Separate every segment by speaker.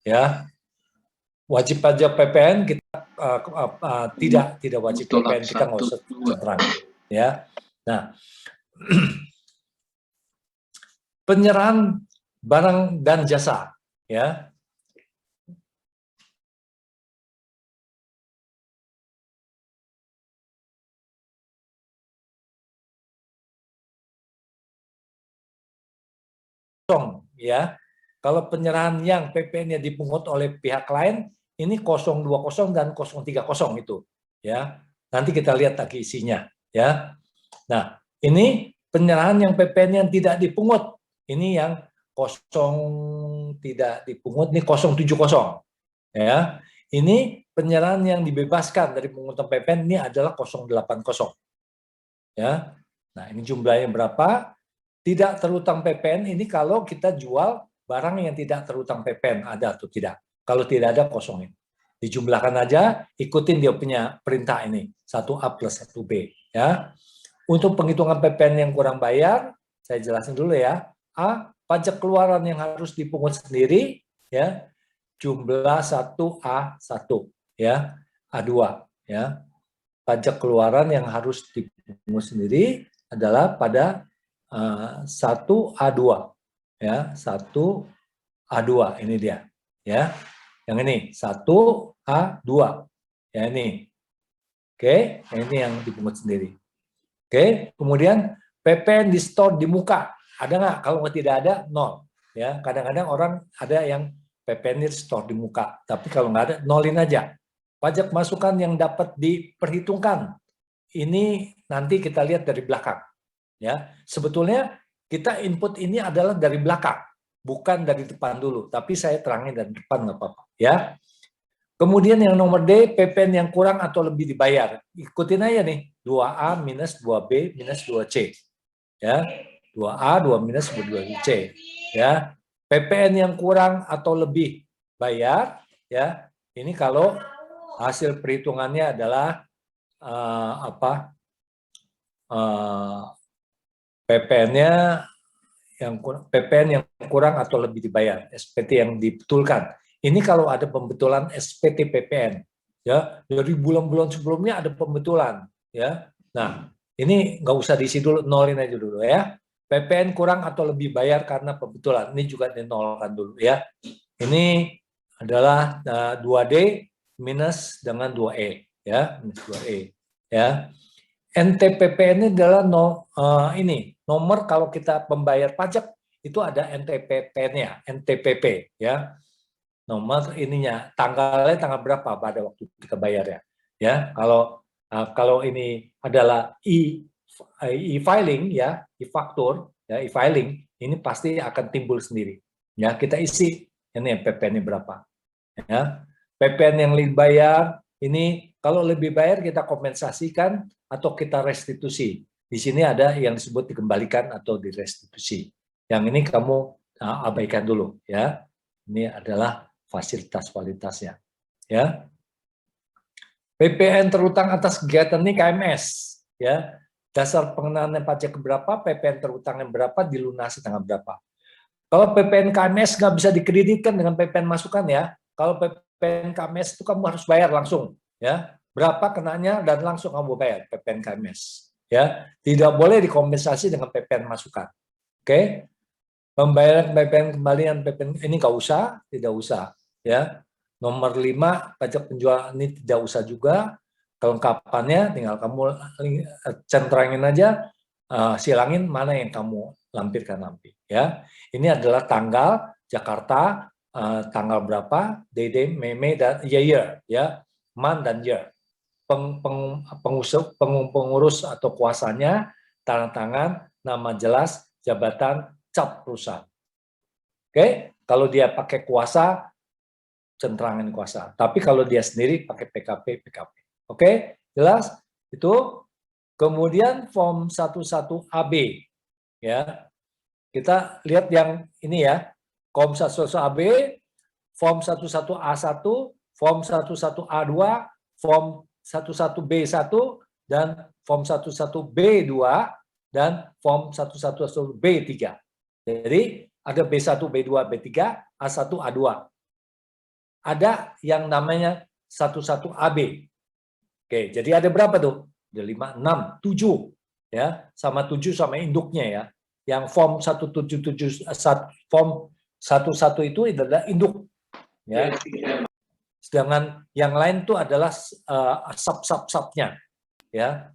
Speaker 1: ya. Wajib pajak PPN kita tidak wajib PPN, kita nggak usah centrangin, ya. Nah, penyerahan barang dan jasa, ya. Ya, kalau penyerahan yang PPN-nya dipungut oleh pihak lain, ini 020 dan 030 itu, ya. Nanti kita lihat lagi isinya, ya. Nah, ini penyerahan yang PPN yang tidak dipungut, ini yang tidak dipungut, ini 070, ya. Ini penyerahan yang dibebaskan dari pungutan PPN ini adalah 080, ya. Nah, ini jumlahnya berapa? Tidak terutang PPN ini kalau kita jual barang yang tidak terutang PPN, ada atau tidak. Kalau tidak ada, kosongin. Dijumlahkan aja, ikutin dia punya perintah ini, 1A plus 1B. Ya. Untuk penghitungan PPN yang kurang bayar, saya jelasin dulu ya. A, pajak keluaran yang harus dipungut sendiri, ya, jumlah 1A1, ya, A2. Ya. Pajak keluaran yang harus dipungut sendiri adalah pada 1A2, ya, 1A2 ini dia, ya, yang ini 1A2, ya ini, oke, ini yang dipungut sendiri, oke. Kemudian PPN di store di muka ada nggak? Kalau tidak ada, nol, ya. Kadang-kadang orang ada yang PPN di store di muka, tapi kalau nggak ada, nolin aja. Pajak masukan yang dapat diperhitungkan ini nanti kita lihat dari belakang. Ya, sebetulnya kita input ini adalah dari belakang, bukan dari depan dulu. Tapi saya terangin dari depan nggak apa-apa. Ya. Kemudian yang nomor D, PPN yang kurang atau lebih dibayar. Ikutin aja nih, 2A minus 2B minus 2C. Ya, 2A, 2 minus 2C. Ya, PPN yang kurang atau lebih bayar. Ya, ini kalau hasil perhitungannya adalah PPN-nya PPN yang kurang atau lebih dibayar, SPT yang dibetulkan. Ini kalau ada pembetulan SPT PPN, ya, dari bulan-bulan sebelumnya ada pembetulan, ya. Nah, ini nggak usah diisi dulu, nolin aja dulu ya. PPN kurang atau lebih bayar karena pembetulan, ini juga dinolkan dulu ya. Ini adalah 2D minus dengan 2E, ya, minus 2E, ya. NTPPN ini adalah ini nomor kalau kita pembayar pajak itu ada NTPP-nya, NTPP, ya. Nomor ininya, tanggalnya tanggal berapa pada waktu kita bayar ya. Ya, kalau ini adalah e-filing ya, e-faktur, ya, e-filing, ini pasti akan timbul sendiri. Ya, kita isi ini PPN-nya berapa. Ya. PPN yang lebih bayar ini kalau lebih bayar kita kompensasikan atau kita restitusi. Di sini ada yang disebut dikembalikan atau direstitusi. Yang ini kamu abaikan dulu ya. Ini adalah fasilitas-fasilitasnya. Ya. PPN terutang atas kegiatan ini KMS ya. Dasar pengenaan pajak berapa, PPN terutang yang berapa, dilunasi tanggal berapa. Kalau PPN KMS nggak bisa dikreditkan dengan PPN masukan ya. Kalau PPN KMS itu kamu harus bayar langsung ya. Berapa kenanya dan langsung kamu bayar PPN KMS ya. Tidak boleh dikompensasi dengan PPN masukan. Oke. Pembayaran PPN kembalian PPN ini nggak usah, tidak usah ya. Nomor 5 pajak penjualan ini tidak usah juga. Kelengkapannya tinggal kamu centrangin aja, silangin mana yang kamu lampirkan nanti ya. Ini adalah tanggal Jakarta, tanggal berapa, day, Mei dan year ya, month dan year. Pengurus atau kuasanya, tanda tangan, nama jelas, jabatan, cap perusahaan. Oke, kalau dia pakai kuasa, centrangin kuasa. Tapi kalau dia sendiri pakai PKP. Oke, jelas? Itu. Kemudian form 11AB ya. Kita lihat yang ini ya. Form 11AB, form 11A1, form 11A2, form 11B1 dan form 11B2 dan form 11B3. Jadi ada B1, B2, B3, A1, A2. ada yang namanya 11 AB. Oke, jadi ada berapa tuh? Ada 5, 6, 7 ya, sama 7 sama induknya ya. Yang form 177 form 11 itu adalah induk ya. Sedangkan yang lain itu adalah sub-sub-subnya ya.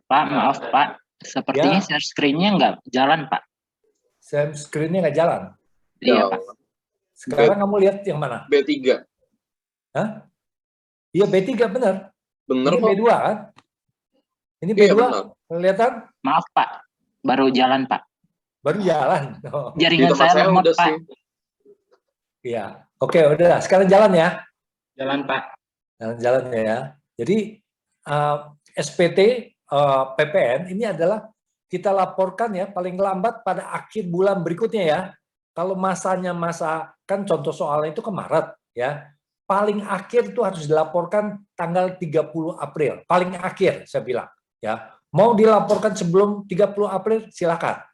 Speaker 2: Pak, maaf Pak, sepertinya share screen-nya nggak jalan Pak.
Speaker 1: Share screen-nya nggak jalan?
Speaker 2: Iya Pak.
Speaker 1: Sekarang kamu lihat yang mana?
Speaker 3: B3.
Speaker 1: Hah? Iya B3 benar.
Speaker 3: Bener
Speaker 1: Ini
Speaker 3: kok.
Speaker 1: B2 kan? Ini B2
Speaker 3: Iya,
Speaker 1: kelihatan?
Speaker 2: Maaf Pak, baru jalan Pak.
Speaker 1: Baru jalan. Oh.
Speaker 2: Jaringan saya lemot
Speaker 3: udah
Speaker 2: Pak.
Speaker 3: sih.
Speaker 1: Iya. Oke, udah. Sekarang jalan ya.
Speaker 2: Jalan Pak.
Speaker 1: Jalan ya. Jadi SPT PPN ini adalah kita laporkan ya paling lambat pada akhir bulan berikutnya ya. Kalau masanya kan contoh soalnya itu ke Maret ya. Paling akhir itu harus dilaporkan tanggal 30 April. Paling akhir saya bilang ya. Mau dilaporkan sebelum 30 April silakan.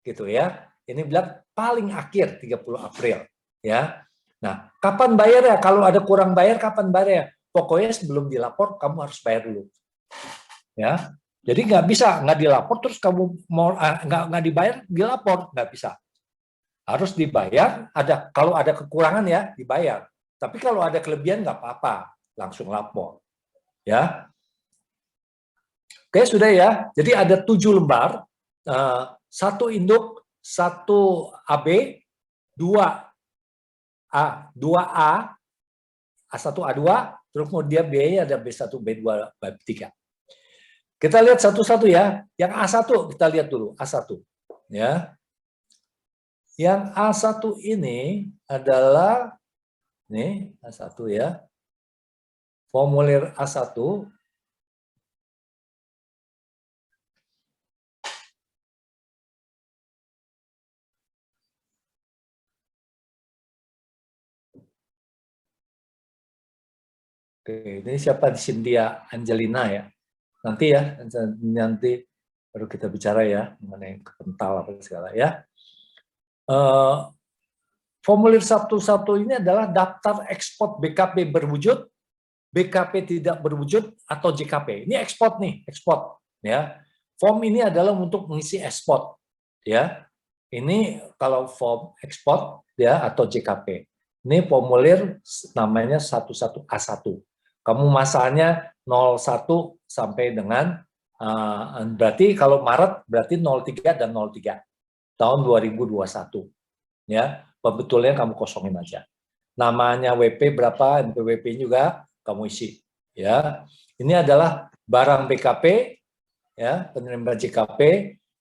Speaker 1: Gitu ya. Ini bilang paling akhir 30 April ya. Nah, kapan bayar ya? Kalau ada kurang bayar kapan bayar ya? Pokoknya sebelum dilapor kamu harus bayar dulu. Ya. Jadi nggak dilapor terus kamu mau nggak dibayar dilapor, nggak bisa. Harus dibayar, kalau ada kekurangan ya dibayar. Tapi kalau ada kelebihan nggak apa-apa, langsung lapor. Ya. Oke, sudah ya. Jadi ada 7 lembar, 1 induk, 1 AB, 2A, A1, A2, terus kemudian B-nya ada B1, B2, B3. Kita lihat satu-satu ya. Yang A1 kita lihat dulu, A1. Ya. Yang A1 ini adalah nih A1 ya. Formulir A1 Oke, ini siapa? Cynthia Angelina ya. Nanti baru kita bicara ya mengenai kental apa segala ya. Formulir 1.1 ini adalah daftar ekspor BKP berwujud, BKP tidak berwujud atau JKP. Ini ekspor nih, ekspor ya. Form ini adalah untuk mengisi ekspor ya. Ini kalau form ekspor ya atau JKP. Ini formulir namanya 11A1. Kamu masanya 01 sampai dengan berarti kalau Maret berarti 03 dan 03 tahun 2021 ya. Pembetulnya kamu kosongin aja. Namanya WP berapa, NPWP juga kamu isi ya. Ini adalah barang BKP ya, penerima JKP.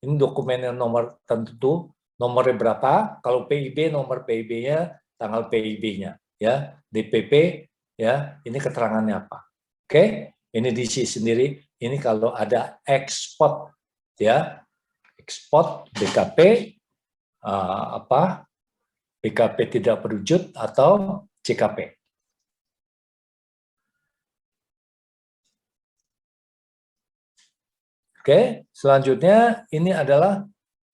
Speaker 1: Ini dokumennya nomor tertentu, nomornya berapa, kalau PIB nomor PIB-nya, tanggal PIB-nya ya, DPP ya, ini keterangannya apa. Oke, ini diisi sendiri. Ini kalau ada ekspor ya, ekspor BKP BKP tidak berwujud atau JKP. Oke, selanjutnya ini adalah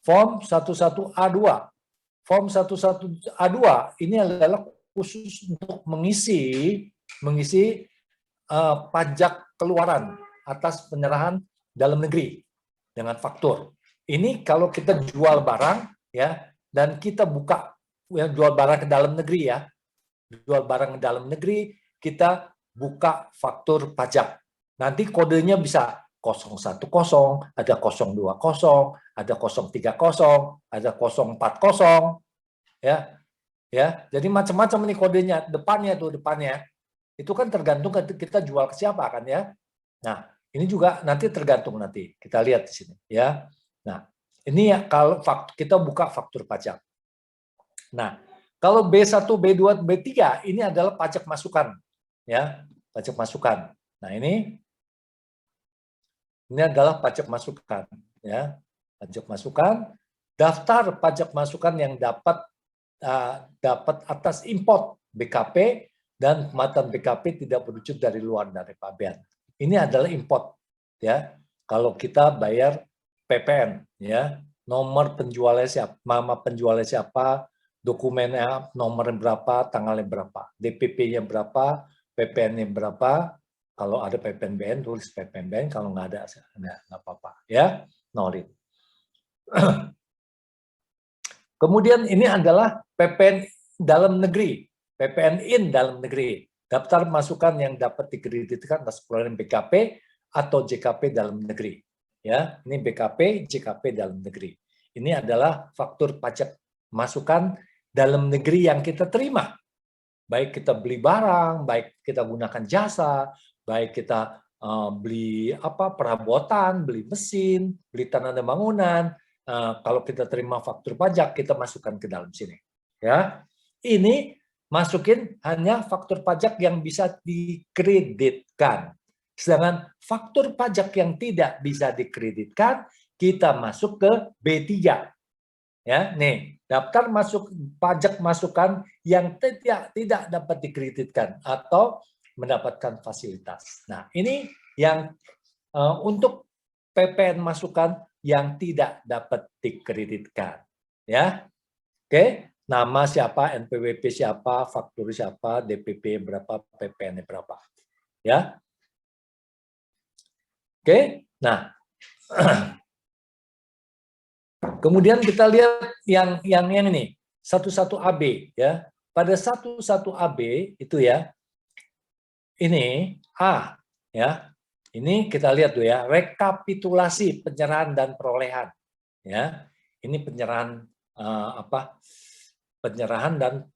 Speaker 1: form 11A2. Form 11A2 ini adalah khusus untuk mengisi pajak keluaran atas penyerahan dalam negeri dengan faktur. Ini kalau kita jual barang ya dan kita buka jual barang ke dalam negeri ya. Jual barang ke dalam negeri, kita buka faktur pajak. Nanti kodenya bisa 010, ada 020, ada 030, ada 040 ya. Ya, jadi macam-macam nih kodenya, depannya. Itu kan tergantung kita jual ke siapa kan ya. Nah, ini juga nanti tergantung nanti. Kita lihat di sini ya. Nah, ini ya kalau kita buka faktur pajak. Nah, kalau B1, B2, B3 ini adalah pajak masukan ya, pajak masukan. Nah, ini adalah pajak masukan ya. Pajak masukan, daftar pajak masukan yang dapat atas import BKP dan kematian BKP tidak berwujud dari luar dari pabean. Ini adalah import ya. Kalau kita bayar PPN ya, nomor penjualnya siapa, nama penjualnya siapa, dokumennya nomornya berapa, tanggalnya berapa, DPP-nya berapa, PPN-nya berapa. Kalau ada PPN BN tulis PPN BN, kalau nggak ada nggak apa-apa ya, nolit. Kemudian ini adalah PPN dalam negeri, PPN in dalam negeri, daftar masukan yang dapat dikreditkan atas perolehan BKP atau JKP dalam negeri. Ya, ini BKP, JKP dalam negeri. Ini adalah faktur pajak masukan dalam negeri yang kita terima. Baik kita beli barang, baik kita gunakan jasa, baik kita beli perabotan, beli mesin, beli tanah dan bangunan. Kalau kita terima faktur pajak, kita masukkan ke dalam sini. Ya, ini masukin hanya faktur pajak yang bisa dikreditkan. Sedangkan faktur pajak yang tidak bisa dikreditkan, kita masuk ke B3. Ya, nih, daftar masuk pajak masukan yang tidak dapat dikreditkan atau mendapatkan fasilitas. Nah, ini yang untuk PPN masukan yang tidak dapat dikreditkan. Ya, oke. Nama siapa, NPWP siapa, faktur siapa, DPP berapa, PPN berapa. Ya, oke. Nah, kemudian kita lihat yang ini 11 AB ya. Pada 11 AB itu ya, ini A ya. Ini kita lihat tuh ya, rekapitulasi penyerahan dan perolehan ya. Ini penyerahan penyerahan dan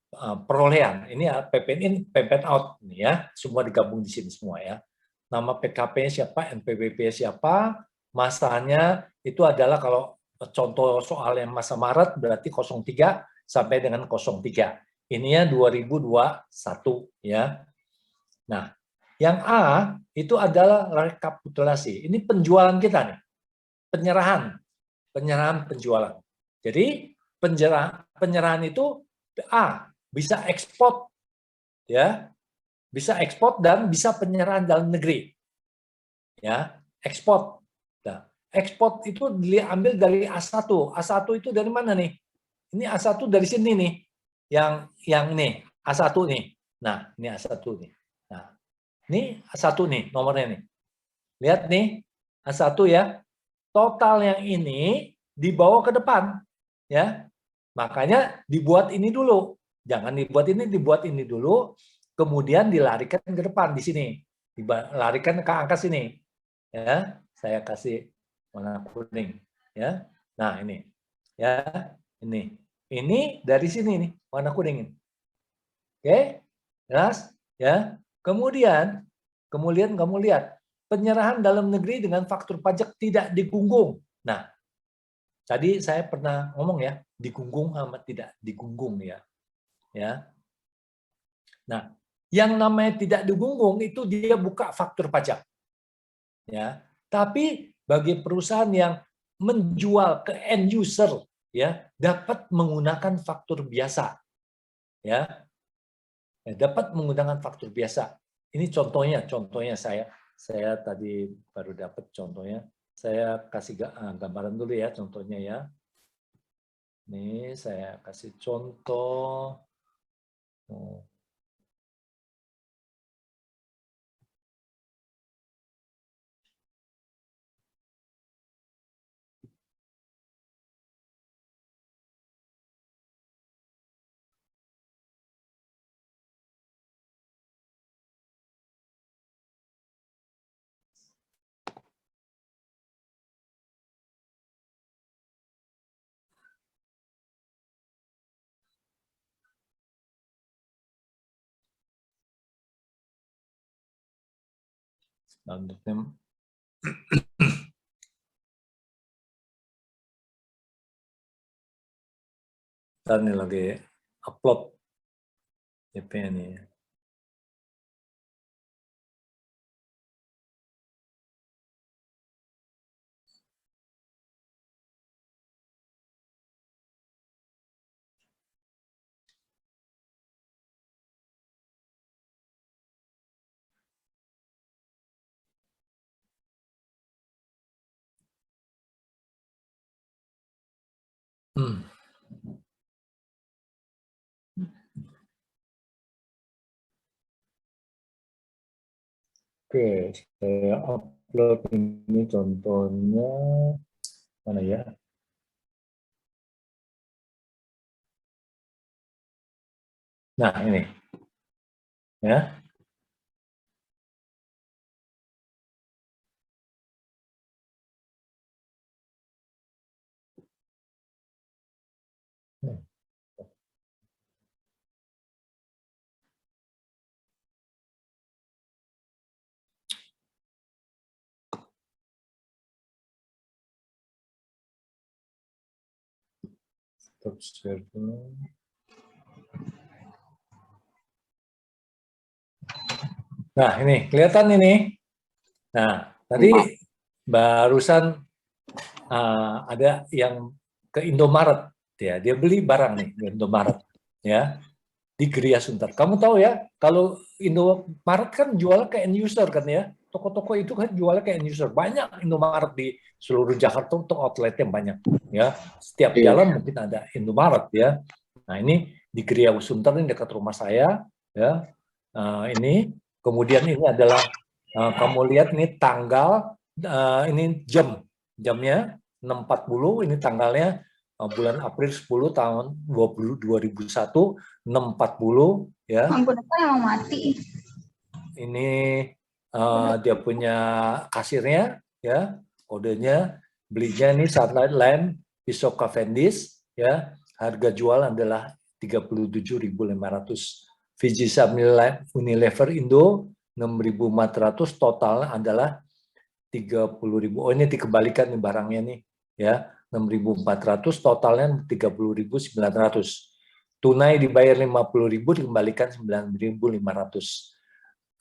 Speaker 1: perolehan. Ini PPN in, PPN out ini ya. Semua digabung di sini semua ya. Nama PKP-nya siapa, NPWP siapa, masanya itu adalah kalau contoh soal yang masa Maret berarti 03 sampai dengan 03. Ininya 2021 ya. Nah, yang A itu adalah rekapitulasi. Ini penjualan kita nih. Penyerahan penjualan. Jadi penyerahan itu bisa ekspor ya. Bisa ekspor dan bisa penyerahan dalam negeri. Ya, ekspor. Nah, ekspor itu diambil dari A1. A1 itu dari mana nih? Ini A1 dari sini nih. Yang nih, A1 nih. Nah, ini A1 nih. Nah, ini A1 nih nomornya nih. Lihat nih, A1 ya. Total yang ini dibawa ke depan, ya. Makanya dibuat ini dulu. Jangan dibuat ini dulu, kemudian dilarikan ke depan di sini. Dilarikan ke angka sini. Ya, saya kasih warna kuning, ya. Nah, ini. Ya, ini. Ini dari sini nih, warna kuning ini. Oke? Jelas? Ya. Kemudian kamu lihat penyerahan dalam negeri dengan faktur pajak tidak digunggung. Nah, tadi saya pernah ngomong ya, digunggung sama tidak digunggung ya. Ya. Nah, yang namanya tidak digunggung itu dia buka faktur pajak. Ya. Tapi bagi perusahaan yang menjual ke end user ya, dapat menggunakan faktur biasa. Ya. Dapat menggunakan faktur biasa. Ini contohnya saya tadi baru dapat contohnya. Saya kasih gambaran dulu ya contohnya ya. Ini saya kasih contoh. Dan ini lagi upload DP ini. Oke, saya upload ini contohnya mana ya? Nah, ini ya. Stop share dulu. Nah, ini kelihatan ini. Nah, tadi barusan ada yang ke Indomaret ya, dia beli barang nih di Indomaret ya, di Gria Sunter. Kamu tahu ya, kalau Indomaret kan jualnya ke end user kan ya, toko-toko itu kan jualnya ke end user. Banyak Indomaret di seluruh Jakarta untuk outletnya banyak ya. Setiap jalan mungkin ada Indomaret ya. Nah, ini di Gria Sunter ini dekat rumah saya ya. Ini kemudian ini adalah kamu lihat ini tanggal, ini jamnya 6.40, ini tanggalnya bulan April 10 tahun 2001, 6.40 ya.
Speaker 3: Ampun, apa yang mati?
Speaker 1: Ini dia punya kasirnya ya, kodenya, belinya ini Sunlight Lamp Pisau Cavendish ya. Harga jual adalah 37.500. Fujitsu Unilever Indo 6.400, total adalah 30.000. Oh, ini dikembalikan nih barangnya nih ya, 6.400, totalnya 30.900. Tunai dibayar 50.000, dikembalikan 9.500.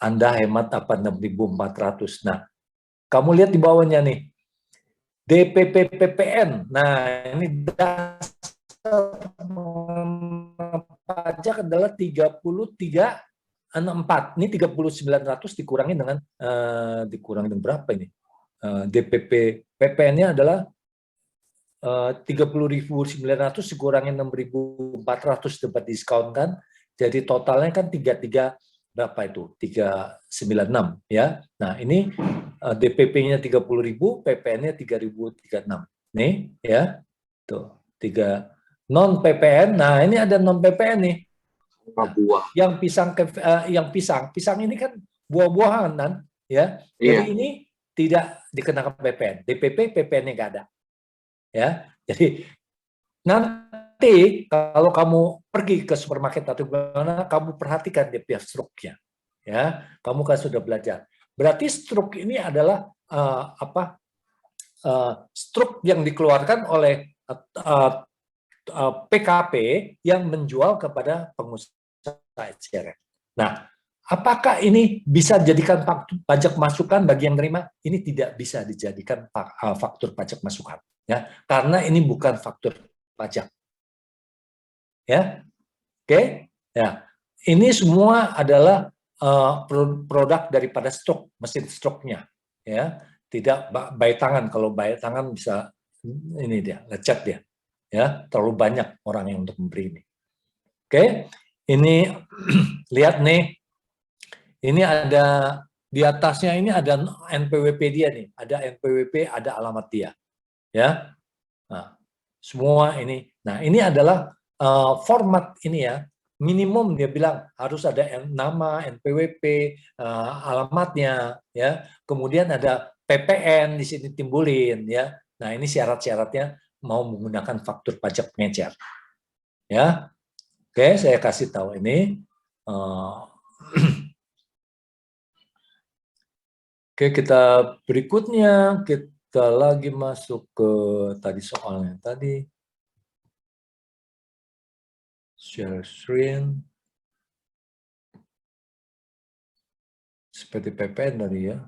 Speaker 1: Anda hemat apa 6.400. Nah, kamu lihat di bawahnya nih. DPP PPN. Nah, ini dasar pajak adalah 3364. Ini 3.900 dikurangi dengan berapa ini? DPP PPN-nya adalah 30.900 dikurangi 6.400 dapat diskon kan. Jadi totalnya kan 33 berapa itu? 396 ya. Nah, ini DPP-nya 30.000, PPN-nya 3.036. Nih ya. Tuh, 3 non PPN. Nah, ini ada non PPN nih. Nah, yang pisang ini kan buah-buahan kan ya. Jadi ini tidak dikenakan PPN. DPP PPN-nya nggak ada. Ya, jadi nanti kalau kamu pergi ke supermarket atau mana, kamu perhatikan dia punya struknya, ya. Kamu kan sudah belajar. Berarti struk ini adalah struk yang dikeluarkan oleh PKP yang menjual kepada pengusaha eceran. Nah, apakah ini bisa dijadikan pajak masukan bagi yang menerima? Ini tidak bisa dijadikan faktur pajak masukan. Ya, karena ini bukan faktur pajak. Ya, oke. Ya, ini semua adalah produk daripada stok, mesin stoknya. Ya, tidak by tangan. Kalau by tangan bisa ini dia, lecet dia. Ya, terlalu banyak orang yang untuk memberi ini. Oke, ini lihat nih. Ini ada di atasnya ini ada NPWP dia nih, ada NPWP, ada alamat dia. Ya. Nah, semua ini. Nah, ini adalah format ini ya. Minimum dia bilang harus ada nama, NPWP, alamatnya ya. Kemudian ada PPN di sini timbulin ya. Nah, ini syarat-syaratnya mau menggunakan faktur pajak pengecer. Ya. Oke, saya kasih tahu ini. Oke, kita berikutnya kita lagi masuk ke tadi soalnya tadi. Share screen. Seperti PPN tadi ya.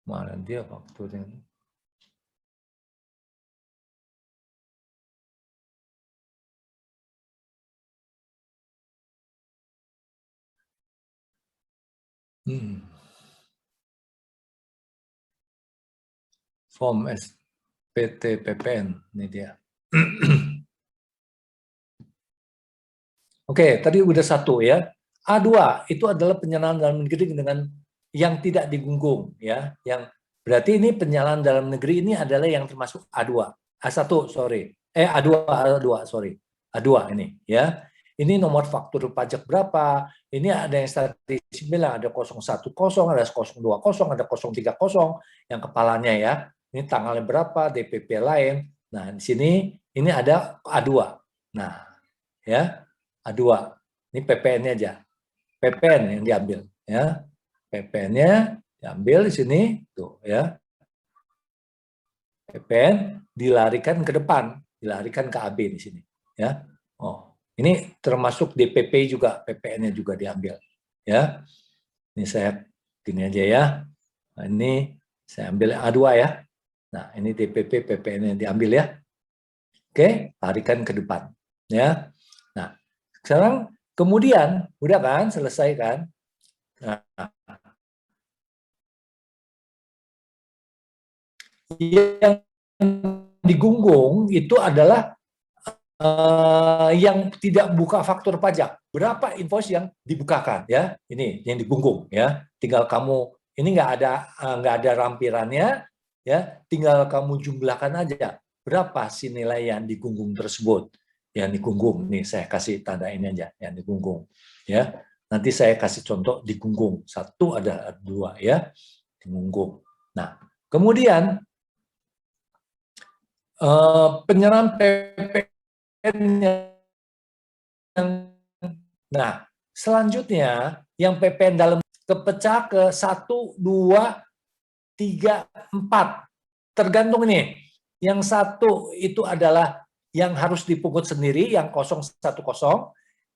Speaker 1: Mana dia fakturnya? Form SPT PPN, ini dia. Oke, tadi udah satu ya. A2 itu adalah penyalahan dalam negeri dengan yang tidak digunggung ya. Yang berarti ini penyalahan dalam negeri ini adalah yang termasuk A2. A1 sorry. A2 sorry. A2 ini ya. Ini nomor faktur pajak berapa? Ini ada yang statistik bilang ada 010, ada 020, ada 030 yang kepalanya ya. Ini tanggalnya berapa, DPP lain. Nah, di sini ini ada A2. Nah, ya. A2. Ini PPN-nya aja. PPN yang diambil ya. PPN-nya diambil di sini tuh ya. PPN dilarikan ke depan, dilarikan ke AB di sini ya. Oh, ini termasuk DPP juga, PPN-nya juga diambil ya. Ini saya gini aja ya. Nah, ini saya ambil A2 ya. Nah, ini DPP PPN yang diambil ya. Oke, larikan ke depan ya. Nah, sekarang kemudian udah kan selesai kan? Nah, yang digunggung itu adalah yang tidak buka faktur pajak. Berapa invoice yang dibukakan ya? Ini yang digunggung ya. Tinggal kamu ini nggak ada rampirannya ya. Tinggal kamu jumlahkan aja berapa si nilai yang digunggung tersebut. Yang digunggung nih saya kasih tanda ini aja yang digunggung ya. Nanti saya kasih contoh digunggung. Satu ada dua ya digunggung. Nah kemudian penyerahan PPN nah, selanjutnya yang PPN dalam kepecah ke 1, 2, 3, 4. Tergantung ini. Yang satu itu adalah yang harus dipungut sendiri, yang 010.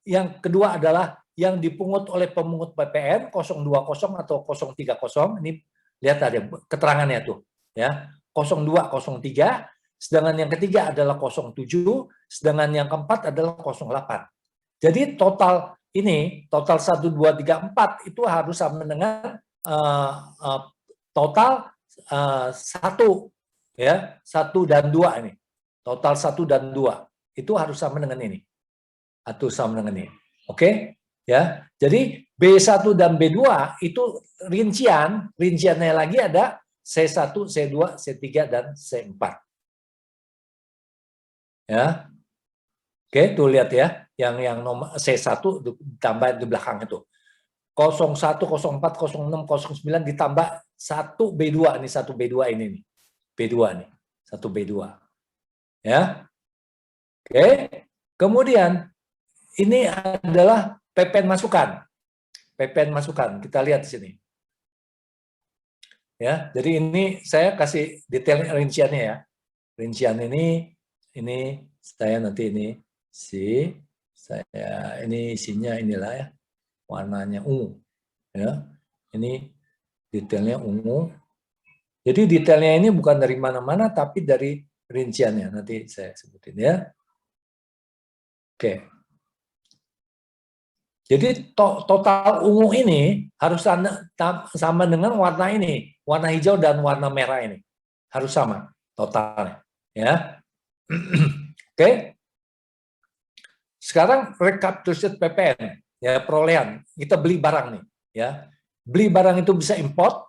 Speaker 1: Yang kedua adalah yang dipungut oleh pemungut PPN 020 atau 030. Ini lihat ada keterangannya tuh, ya. 02, 03. Sedangkan yang ketiga adalah 07, sedangkan yang keempat adalah 08. Jadi total ini, total 1, 2, 3, 4 itu harus sama dengan total 1 ya, 1 dan 2 ini. Total 1 dan 2 itu harus sama dengan ini. Atau sama dengan ini. Oke? Ya. Jadi B1 dan B2 itu rinciannya lagi ada C1, C2, C3 dan C4. Ya. Oke, tuh lihat ya, yang nomor C1 ditambah di belakang itu. 01, 04, 06, 09 ditambah 1 B2 ini, 1 B2 ini nih. B2 nih, 1 B2. Ya. Oke. Kemudian ini adalah PPN masukan. PPN masukan, kita lihat di sini. Ya, jadi ini saya kasih detail rinciannya ya. Rincian ini saya nanti ini saya ini isinya inilah ya, warnanya ungu ya. Ini detailnya ungu. Jadi detailnya ini bukan dari mana-mana tapi dari rinciannya, nanti saya sebutin ya. Oke. Jadi total ungu ini harus sama dengan warna ini, warna hijau dan warna merah ini. Harus sama totalnya, ya. Oke. Sekarang recapitulation PPN, ya, perolehan. Kita beli barang nih, ya. Beli barang itu bisa import,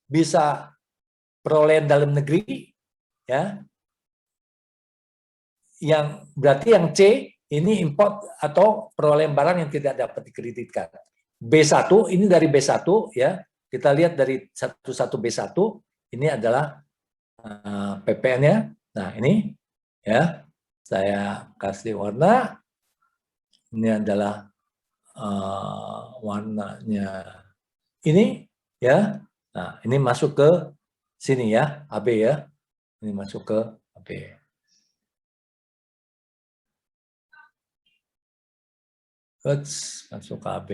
Speaker 1: bisa perolehan dalam negeri, ya. Yang berarti yang C ini import atau perolehan barang yang tidak dapat dikreditkan. B1 ini dari B1 ya. Kita lihat dari 11 B1 ini adalah PPN-nya. Nah, ini ya. Saya kasih warna. Ini adalah warnanya ini ya. Nah, ini masuk ke sini ya, AB ya. Ini masuk ke AB. Masuk ke AB.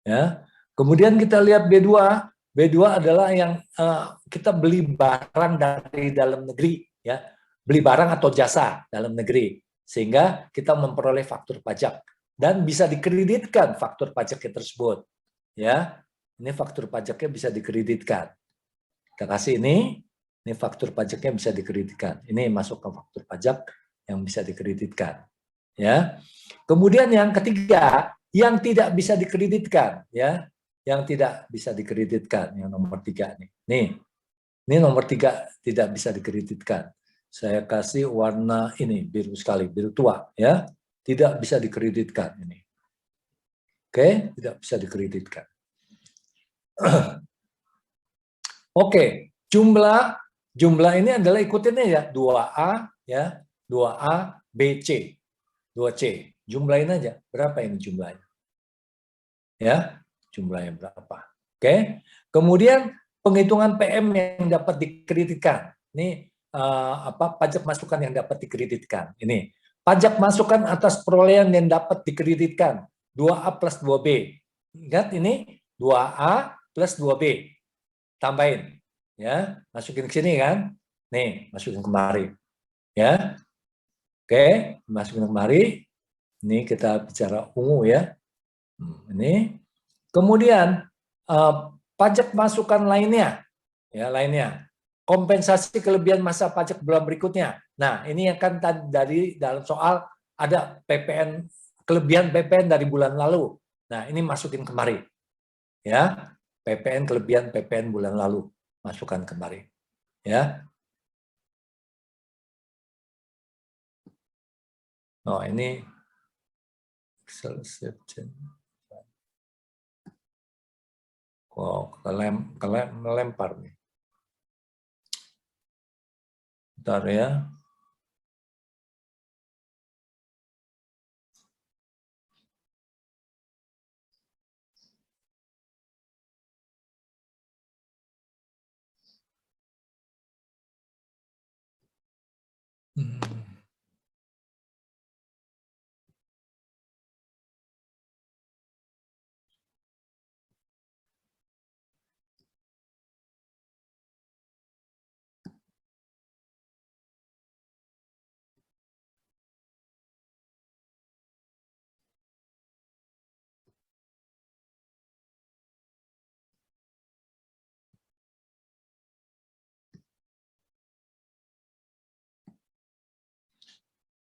Speaker 1: Ya. Kemudian kita lihat B2. B2 adalah yang kita beli barang dari dalam negeri, ya. Beli barang atau jasa dalam negeri, sehingga kita memperoleh faktur pajak dan bisa dikreditkan faktur pajaknya tersebut, ya. Ini faktur pajaknya bisa dikreditkan. Kita kasih ini faktur pajaknya bisa dikreditkan. Ini masuk ke faktur pajak yang bisa dikreditkan. Ya. Kemudian yang ketiga, yang tidak bisa dikreditkan, ya, yang tidak bisa dikreditkan, yang nomor 3 nih. Ini nomor 3 tidak bisa dikreditkan. Saya kasih warna ini biru sekali, biru tua, ya, tidak bisa dikreditkan ini. Oke, tidak bisa dikreditkan. Oke, jumlah ini adalah ikutinnya ya, 2A ya, 2A, BC, 2C. Jumlahin aja, berapa ini jumlahnya? Ya, jumlahnya berapa? Oke. Kemudian penghitungan PM yang dapat dikreditkan. Ini pajak masukan yang dapat dikreditkan. Ini pajak masukan atas perolehan yang dapat dikreditkan, 2A plus 2B. Ingat ini 2A plus 2B. Tambahin, ya, masukin ke sini kan, nih, masukin kemari, ya, oke, masukin kemari, ini kita bicara ungu ya, ini, kemudian pajak masukan lainnya, ya, lainnya, kompensasi kelebihan masa pajak bulan berikutnya, nah, ini akan dari dalam soal ada PPN, kelebihan PPN dari bulan lalu, nah, ini masukin kemari, ya, PPN kelebihan PPN bulan lalu, masukkan kemari, ya. Oh ini melempar nih. Bentar ya.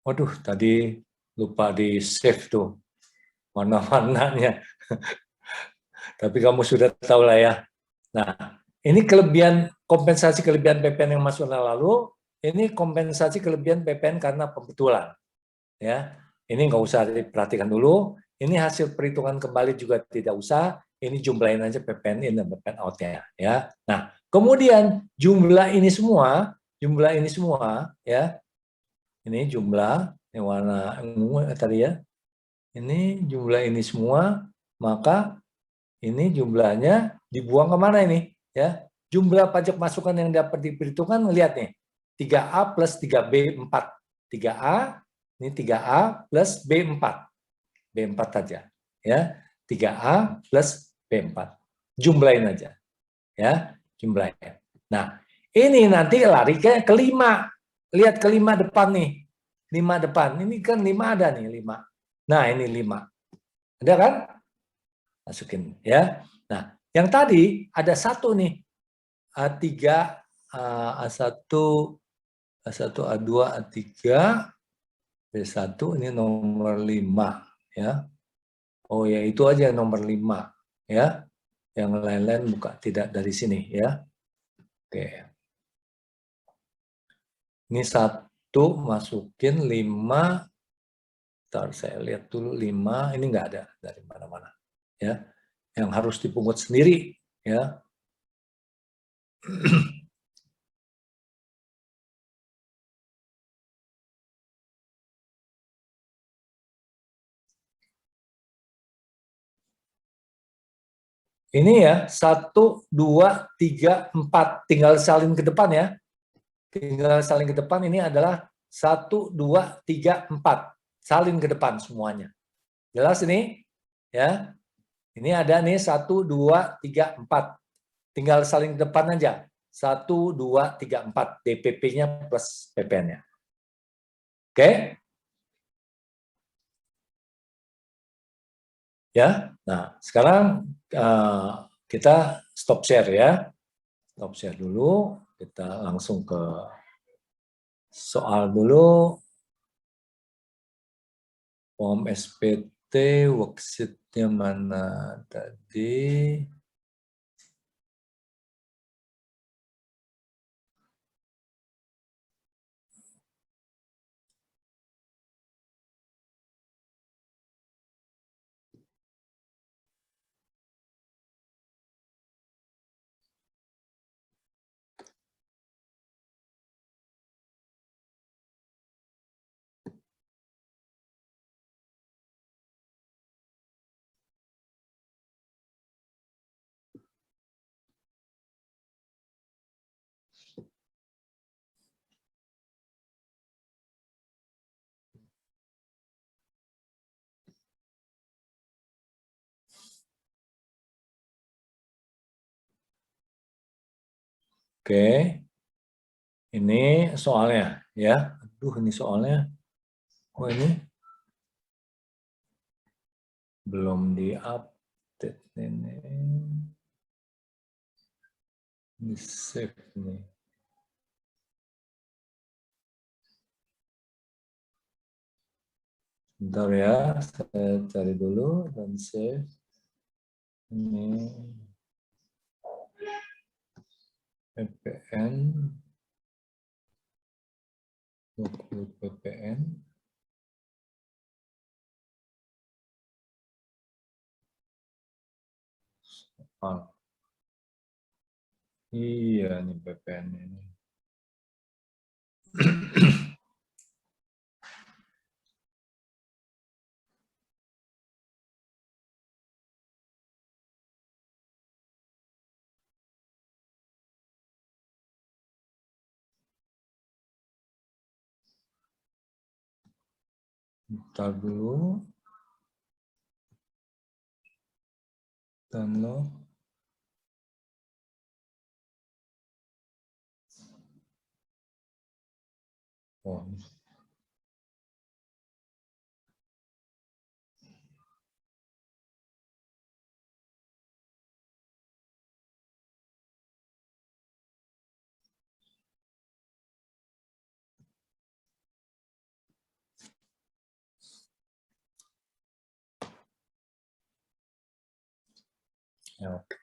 Speaker 1: Waduh, tadi lupa di save tuh warna-warnanya. Tapi kamu sudah tahu lah ya. Nah, ini kelebihan kompensasi kelebihan PPN yang masuk lalu, ini kompensasi kelebihan PPN karena pembetulan. Ya, ini nggak usah diperhatikan dulu. Ini hasil perhitungan kembali juga tidak usah. Ini jumlahin aja PPN in dan PPN out-nya. Ya. Nah, kemudian jumlah ini semua, ya, ini jumlah yang warna ungu tadi ya. Ini jumlah ini semua, maka ini jumlahnya dibuang kemana ini? Ya, jumlah pajak masukan yang dapat diperhitungkan, lihat nih, 3A plus 3B 4. 3A, ini 3A plus B4. B4 saja. Ya, 3A plus B4. Jumlahin aja. Ya, jumlahin. Nah, ini nanti lari ke kelima. Lihat kelima depan nih. 5 depan. Ini kan 5 ada nih, 5. Nah, ini 5. Ada kan? Masukin ya. Nah, yang tadi ada satu nih. A3, A1, A1, A2, A3, B1 ini nomor 5 ya. Oh ya, itu aja nomor 5 ya. Yang lain-lain buka tidak dari sini ya. Oke. Ini 1 masukin 5. Ntar saya lihat dulu 5, ini enggak ada dari mana-mana ya. Yang harus dipungut sendiri ya. Ini ya, 1, 2, 3, 4. Tinggal salin ke depan ya. Tinggal salin ke depan, ini adalah 1, 2, 3, 4. Salin ke depan semuanya. Jelas ini? Ya. Ini ada nih 1, 2, 3, 4. Tinggal salin ke depan aja. 1, 2, 3, 4. DPP-nya plus PPN-nya. Oke? Ya. Nah, sekarang kita stop share ya. Stop share dulu. Kita langsung ke soal dulu. Form SPT, worksheet-nya mana tadi? Oke, ini soalnya ya. Aduh, ini soalnya. Oh, ini belum di-update ini. Ini save nih. Bentar ya, saya cari dulu dan save. Ini PPN, PPN. Ah, iya nih PPN ini. Bentar dulu. Download. Oh, ya, oke.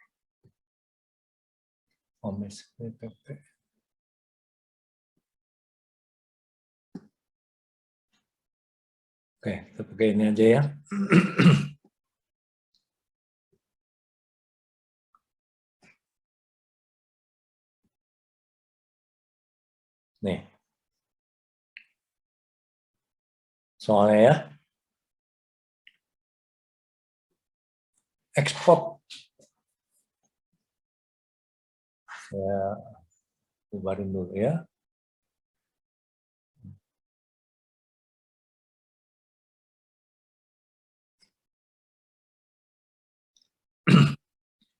Speaker 1: PPP. Oke, kita pakai ini aja ya. Nih. Soalnya ya. Ekspor. Saya bubarin dulu ya.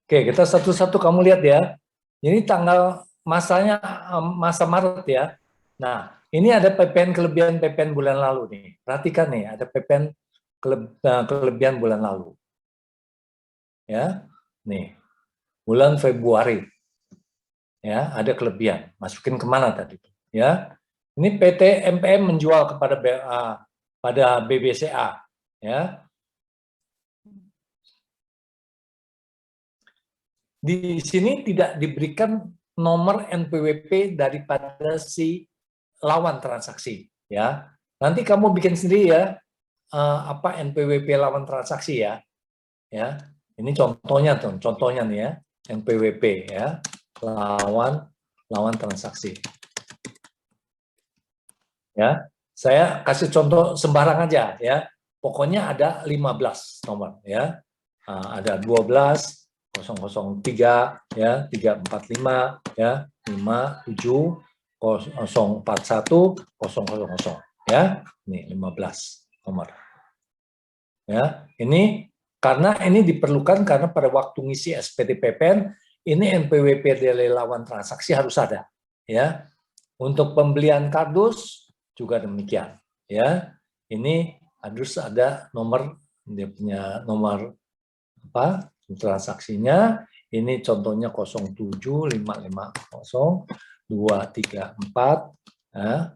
Speaker 1: Oke, kita satu-satu kamu lihat ya. Ini tanggal masanya masa Maret ya. Nah, ini ada PPN kelebihan PPN bulan lalu nih. Perhatikan nih, ada PPN kelebihan bulan lalu. Ya. Nih. Bulan Februari. Ya, ada kelebihan. Masukin kemana tadi? Ya. Ini PT MPM menjual kepada pada BBCA, ya. Di sini tidak diberikan nomor NPWP daripada si lawan transaksi, ya. Nanti kamu bikin sendiri ya, apa NPWP lawan transaksi ya. Ya. Ini contohnya tuh, contohnya nih ya, NPWP ya, lawan transaksi. Ya. Saya kasih contoh sembarang aja ya. Pokoknya ada 15 nomor ya. Ada 12, 003 ya, 345 ya, 57, 041, 000 ya. Ini 15 nomor. Ya, ini karena ini diperlukan karena pada waktu ngisi SPT PPN ini NPWP dari lawan transaksi harus ada ya. Untuk pembelian kardus juga demikian ya. Ini harus ada nomor, dia punya nomor apa transaksinya. Ini contohnya 07550 234 ya.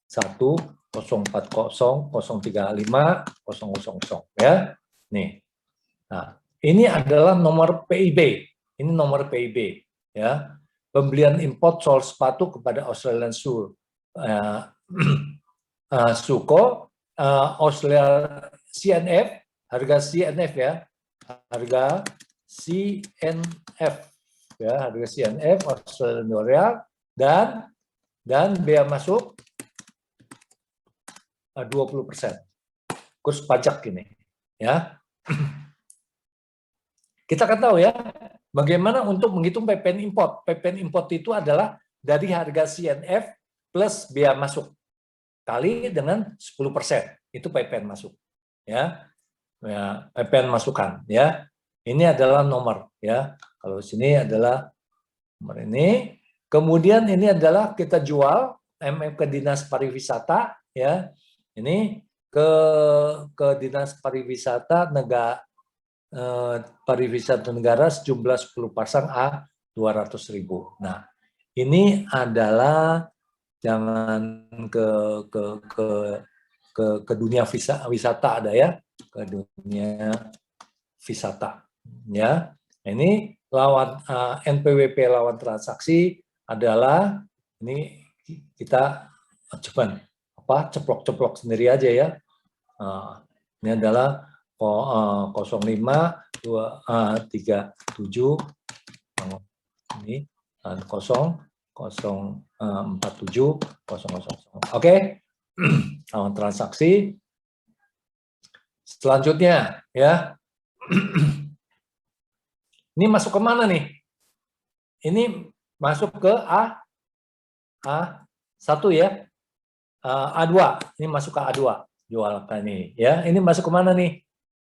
Speaker 1: 1 040, 035, 000 ya. Nih. Nah, ini adalah nomor PIB. Ini nomor PIB ya. Pembelian import sol sepatu kepada Australian Suko, Australia CNF, harga CNF ya. Harga CNF ya, harga CNF Australian Dollar dan bea masuk 20%. Kurs pajak ini ya. Kita kan tahu ya, bagaimana untuk menghitung PPN import. PPN import itu adalah dari harga CNF plus bea masuk kali dengan 10%. Itu PPN masuk. Ya. Ya, PPN masukan ya. Ini adalah nomor ya. Kalau sini adalah nomor ini. Kemudian ini adalah kita jual MF ke Dinas Pariwisata ya. Ini ke Dinas Pariwisata negara pariwisata negara sejumlah 10 pasang A 200.000. Nah, ini adalah jangan ke dunia wisata ada ya, ke dunia wisata ya. Ini lawan NPWP lawan transaksi adalah ini kita coba ceplok-ceplok sendiri aja ya. Ini adalah 05 237 ini 0047 000. Oke. Lawan transaksi. Selanjutnya ya. Ini masuk ke mana nih? Ini masuk ke A1 ya. A2. Ini masuk ke A2. Jual ini ya. Ini masuk ke mana nih?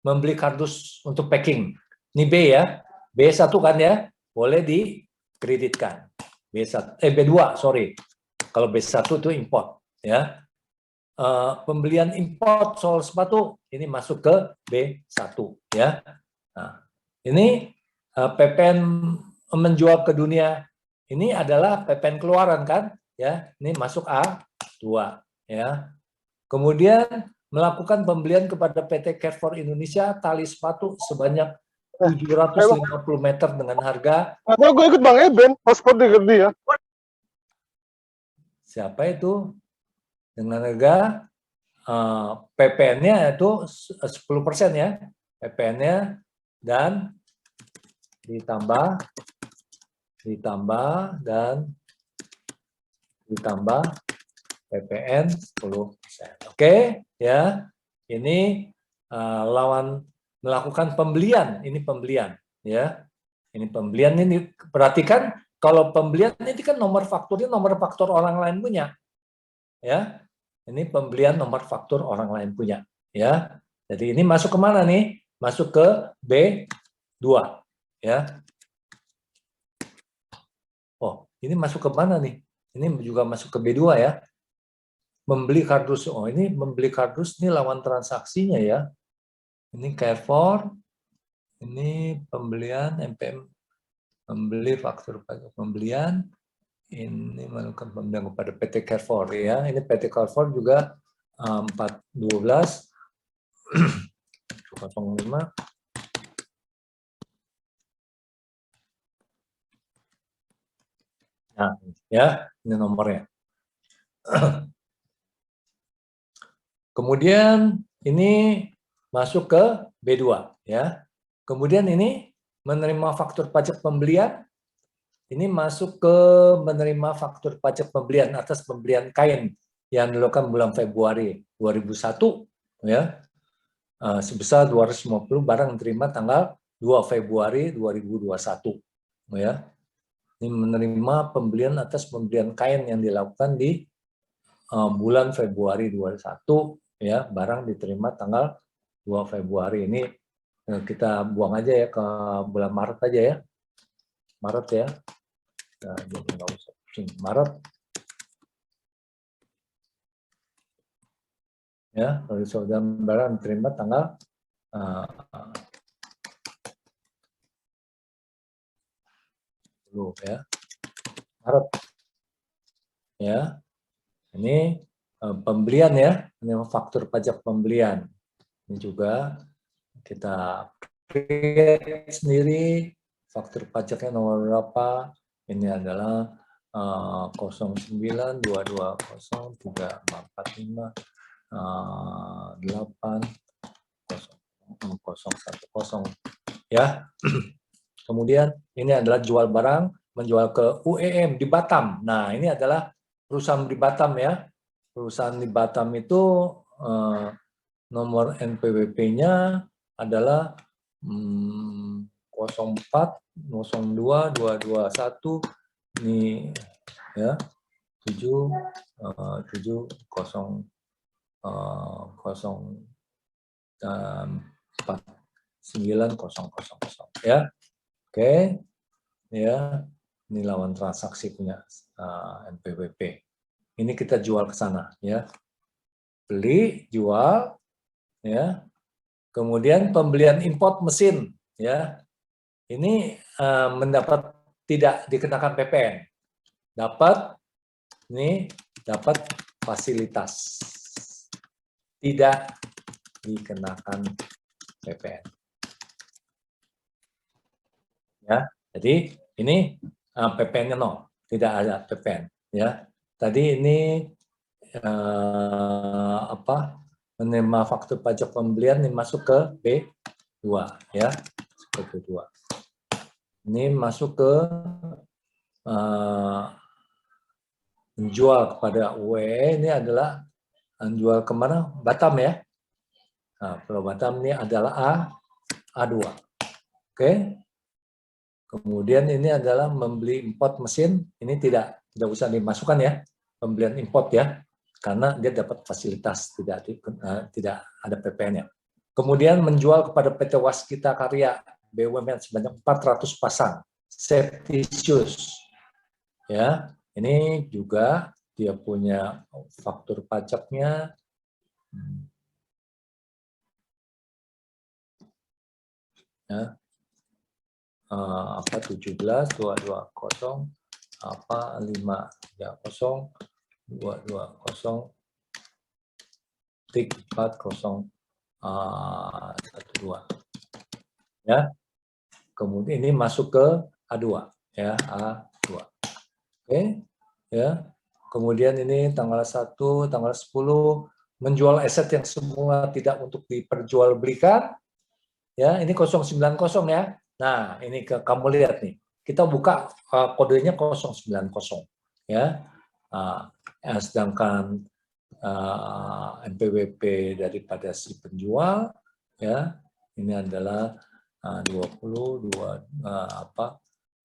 Speaker 1: Membeli kardus untuk packing. Ini B ya. B1 kan ya. Boleh dikreditkan. B2, sorry. Kalau B1 itu import ya. Pembelian import sol sepatu ini masuk ke B1 ya. Nah, ini PPN menjual ke dunia ini adalah PPN keluaran kan ya. Ini masuk A2 ya. Kemudian melakukan pembelian kepada PT Carrefour Indonesia tali sepatu sebanyak 750 meter dengan harga.
Speaker 3: Atau gue ikut Bang Eben, paspor dekat dia.
Speaker 1: Siapa itu? Dengan harga PPN-nya itu 10% ya. PPN-nya dan ditambah PPN 10%. Oke, ya. Ini lawan melakukan pembelian, ini pembelian, ya. Ini pembelian ini perhatikan kalau pembelian ini kan nomor fakturnya nomor faktur orang lain punya. Ya. Ini pembelian nomor faktur orang lain punya, ya. Jadi ini masuk ke mana nih? Masuk ke B2, ya. Oh, ini masuk ke mana nih? Ini juga masuk ke B2 ya. Membeli kardus. Oh, ini membeli kardus ini lawan transaksinya ya. Ini Carrefour. Ini pembelian MPM, membeli faktur pembelian. Ini melakukan pembelian kepada PT Carrefour ya. Ini PT Carrefour juga 412 05. Nah, ya, ini nomornya. Kemudian ini masuk ke B2 ya. Kemudian ini menerima faktur pajak pembelian. Ini masuk ke menerima faktur pajak pembelian atas pembelian kain yang dilakukan bulan Februari 2001 ya. Sebesar 250 barang diterima tanggal 2 Februari 2021 ya. Ini menerima pembelian atas pembelian kain yang dilakukan di bulan Februari 2021 ya, barang diterima tanggal 2 Februari. Ini kita buang aja ya ke bulan Maret aja ya. Maret ya. Nah, jadi nggak usah pusing. Maret. Ya, kalau saudara barang diterima tanggal ya. Maret. Ya. Ini pembelian ya, ini faktur pajak pembelian. Ini juga kita create sendiri, faktur pajaknya nomor berapa. Ini adalah 09220345 8 010 ya. Kemudian ini adalah jual barang, menjual ke UEM di Batam. Nah, ini adalah perusahaan di Batam ya. Perusahaan di Batam itu nomor NPWP-nya adalah 04 02 221 ini ya 7 7 0 0 4 9000 ya. Oke. Ya. Ini lawan transaksi punya NPWP. Ini kita jual ke sana ya. Beli, jual ya. Kemudian pembelian import mesin ya. Ini mendapat tidak dikenakan PPN. Dapat fasilitas. Tidak dikenakan PPN. Ya. Jadi ini PPN-nya no, tidak ada PPN ya. Tadi ini menerima faktur pajak pembelian ini masuk ke B2 ya, ke B2. Ini masuk ke menjual kepada UE, ini adalah menjual kemana? Batam ya. Nah, Pulau Batam ini adalah A2. Oke. Kemudian ini adalah membeli import mesin, ini tidak usah dimasukkan ya, pembelian import ya, karena dia dapat fasilitas, tidak ada PPN-nya. Kemudian menjual kepada PT Waskita Karya BUMN sebanyak 400 pasang safety shoes. Ya, ini juga dia punya faktur pajaknya. Ya. 17 220 530 220 4012 ya. Kemudian ini masuk ke A2 ya, A2. Oke ya. Kemudian ini tanggal 1 tanggal 10 menjual aset yang semua tidak untuk diperjualbelikan ya, ini 090 ya. Nah, ini kamu lihat nih. Kita buka kodenya 090 ya. Sedangkan NPWP daripada si penjual ya, ini adalah 20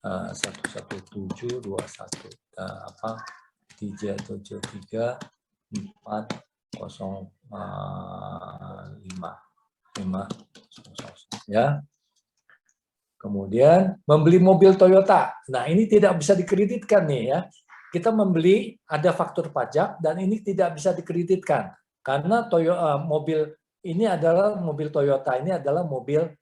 Speaker 1: 117 21 373 405 ya. Kemudian membeli mobil Toyota. Nah, ini tidak bisa dikreditkan nih ya. Kita membeli ada faktur pajak dan ini tidak bisa dikreditkan karena mobil ini adalah mobil Toyota, ini adalah mobil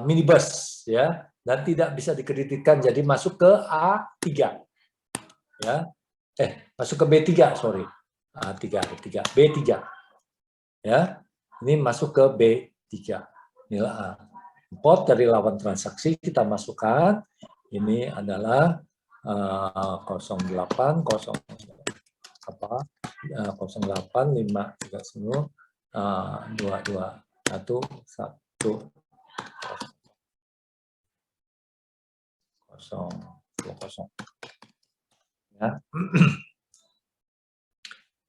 Speaker 1: minibus ya, dan tidak bisa dikreditkan, jadi masuk ke A3 ya. Masuk ke B3, sorry. A3 B3 ya. Ini masuk ke B3. Inilah import dari lawan transaksi kita masukkan. Ini adalah 08 08 530 221 1 020 ya.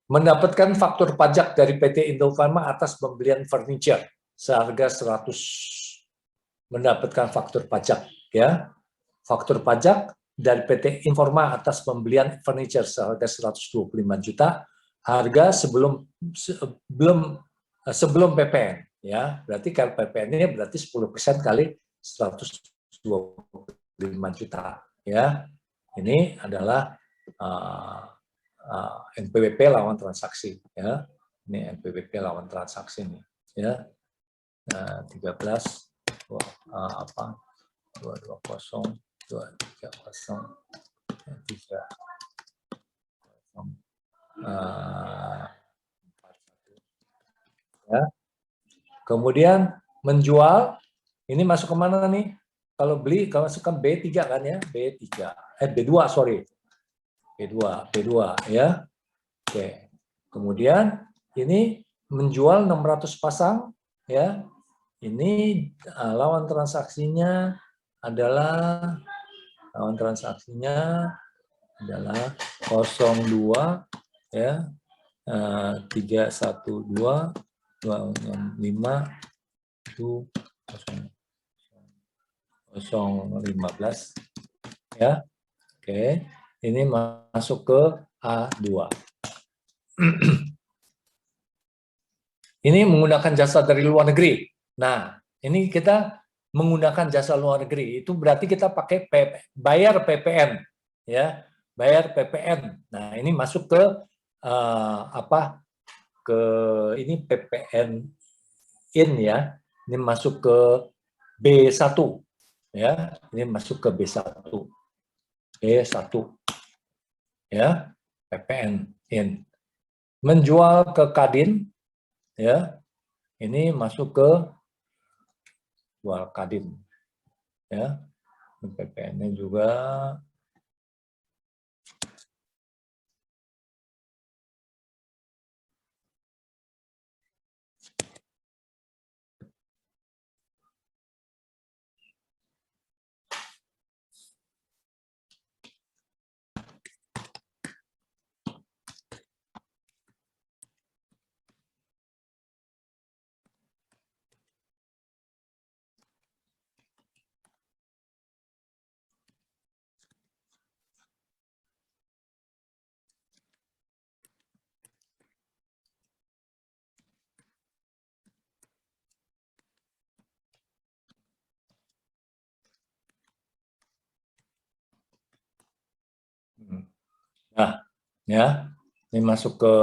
Speaker 1: Mendapatkan faktur pajak dari PT Indofarma atas pembelian furniture seharga 100, mendapatkan faktur pajak ya. Faktur pajak dari PT Informa atas pembelian furniture seharga 125 juta, harga sebelum PPN ya. Berarti kalau PPN-nya berarti 10% kali 125 juta ya. Ini adalah NPWP lawan transaksi ya. Ini NPWP lawan transaksi nih ya. 13 220 230 3 Kemudian menjual, ini masuk ke mana nih? Kalau beli, kalau masuk ke B3 kan ya, B2, sorry. B2 ya. Oke. Kemudian ini menjual 600 pasang ya. Ini lawan transaksinya adalah 02 ya. 312 265 itu 015 ya. Oke, ini masuk ke A2. Ini menggunakan jasa dari luar negeri. Nah, ini kita menggunakan jasa luar negeri. Itu berarti kita pakai bayar PPN, ya, bayar PPN. Nah, ini masuk ke ke ini PPN in ya. Ini masuk ke B1 ya. Ini masuk ke B1. B1 ya, PPN in. Menjual ke Kadin ya. Ini masuk ke jual Kadin ya. PPN-nya juga nah, ya. Ini masuk ke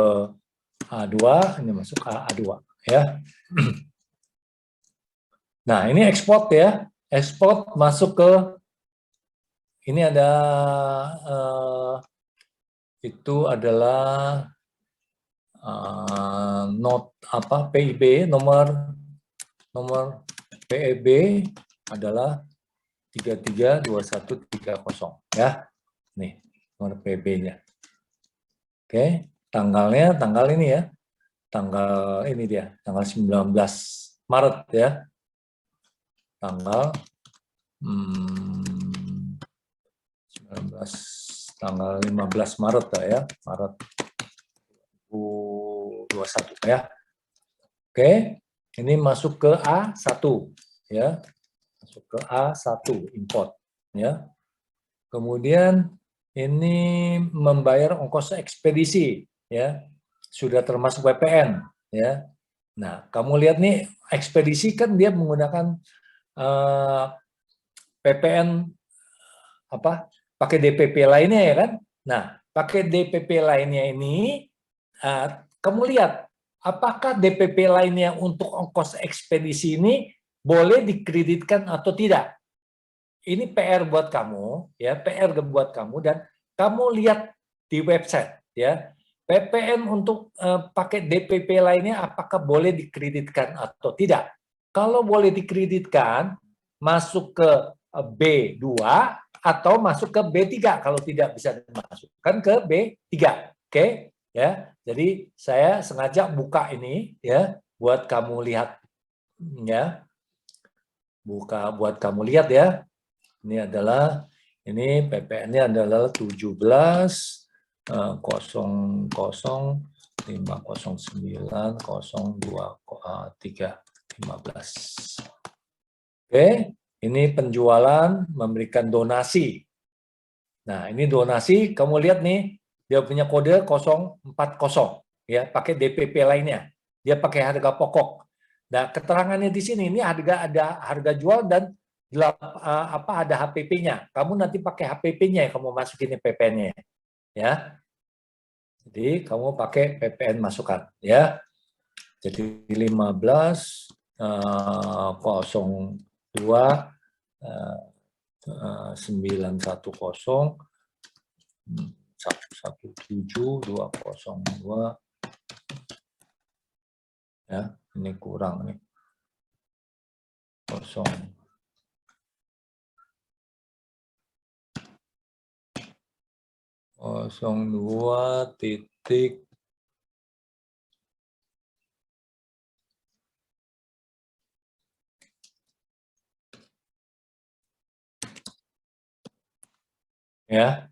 Speaker 1: A2, ini masuk ke A2 ya. Nah, ini ekspor ya. Ekspor masuk ke ini ada itu adalah PIB nomor PIB adalah 332130 ya. Nih, nomor PIB-nya. Oke, tanggal ini ya. Tanggal ini dia, tanggal 19 Maret ya. Tanggal 15 Maret ya, Maret 2021 ya. Oke, ini masuk ke A1 ya. Masuk ke A1 import ya. Kemudian ini membayar ongkos ekspedisi ya. Sudah termasuk PPN ya. Nah, kamu lihat nih ekspedisi kan dia menggunakan PPN pakai DPP lainnya ya kan. Nah, pakai DPP lainnya ini kamu lihat apakah DPP lainnya untuk ongkos ekspedisi ini boleh dikreditkan atau tidak. Ini PR buat kamu ya, PR buat kamu, dan kamu lihat di website ya. PPN untuk pakai DPP lainnya apakah boleh dikreditkan atau tidak. Kalau boleh dikreditkan, masuk ke B2 atau masuk ke B3 kalau tidak bisa dimasukkan ke B3. Oke, ya. Jadi saya sengaja buka ini ya buat kamu lihat ya. Buka buat kamu lihat ya. Ini adalah PPN-nya adalah 17.509.02.315. Oke, ini penjualan memberikan donasi. Nah, ini donasi, kamu lihat nih, dia punya kode 040 ya, pakai DPP lainnya. Dia pakai harga pokok. Nah, keterangannya di sini ini ada harga jual dan ada HPP-nya. Kamu nanti pakai HPP-nya kamu masukin PPN-nya ya. Jadi kamu pakai PPN masukkan ya. Jadi 15.02 910 117 202 ya, ini kurang nih kosong dua titik ya.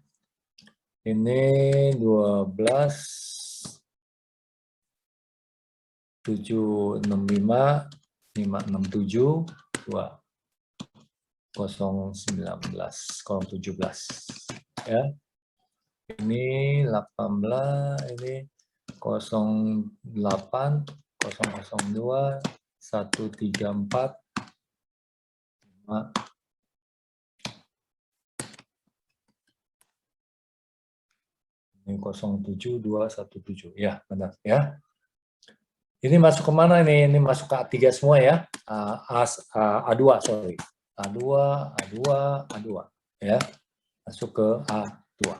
Speaker 1: Ini 12.765.567 2.019.017 ya. Ini 18, ini 08 002 134 5. Ini 07217 ya, benar ya. Ini masuk kemana ini? Ini masuk ke A3 semua ya. A2 sorry. A2 ya. Masuk ke A2.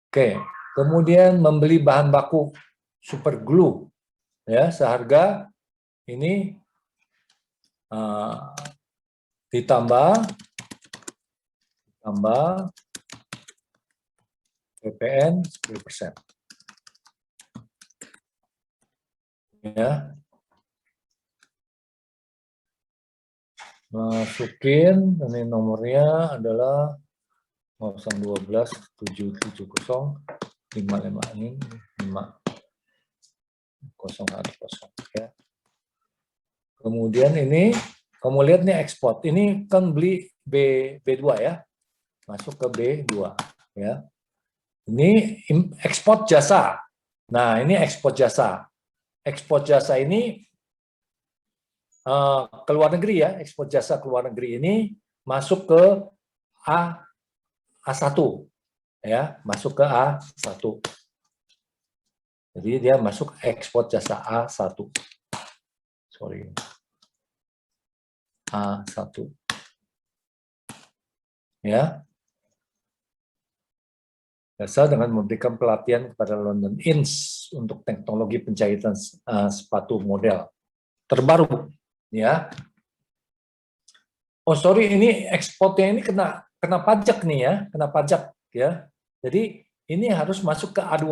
Speaker 1: Oke, kemudian membeli bahan baku super glue ya, seharga ini ditambah PPN 10%. Ya. Masukin, ini nomornya adalah 012 770 55 ini 5010 ya. Kemudian ini kamu lihat nih ekspor. Ini kan beli B2 ya. Masuk ke B2 ya. Ini ekspor jasa. Nah, ini ekspor jasa. Ekspor jasa ini ke luar negeri ya, ekspor jasa ke luar negeri ini masuk ke A1 ya, masuk ke A1. Jadi dia masuk ekspor jasa A1. Sorry. A1. Ya. Jasa dengan memberikan pelatihan kepada London Inns untuk teknologi penjahitan sepatu model terbaru ya. Oh sorry, ini ekspornya ini kena pajak nih ya, kena pajak ya. Jadi ini harus masuk ke A2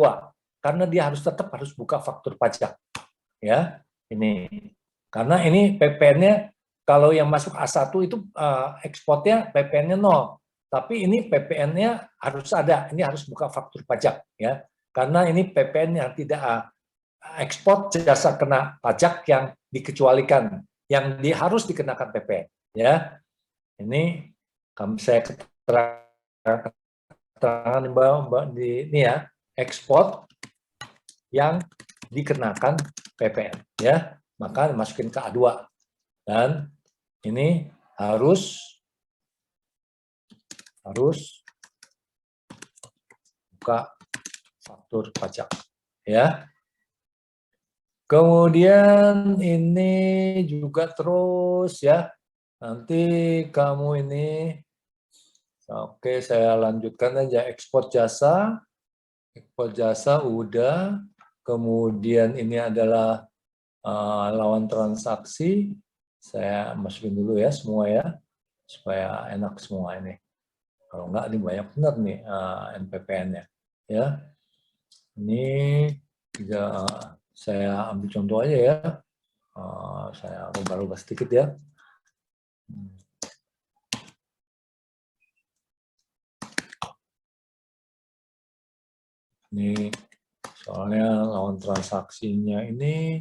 Speaker 1: karena dia tetap harus buka faktur pajak ya. Ini karena ini PPN-nya kalau yang masuk A1 itu ekspornya PPN-nya 0. Tapi ini PPN-nya harus ada, ini harus buka faktur pajak ya. Karena ini PPN yang tidak ekspor jasa kena pajak yang dikecualikan, yang harus dikenakan PPN ya. Ini saya keterangan di ini ya, ekspor yang dikenakan PPN ya, maka masukin ke A2 dan ini harus buka faktur pajak ya. Kemudian ini juga terus ya, nanti kamu ini, oke saya lanjutkan aja ekspor jasa udah, kemudian ini adalah lawan transaksi, saya masukin dulu ya semua ya, supaya enak semua ini. Kalau enggak ini banyak benar nih NPPN-nya ya. Ini juga saya ambil contoh aja ya. Saya rubah-rubah sedikit ya. Ini soalnya lawan transaksinya ini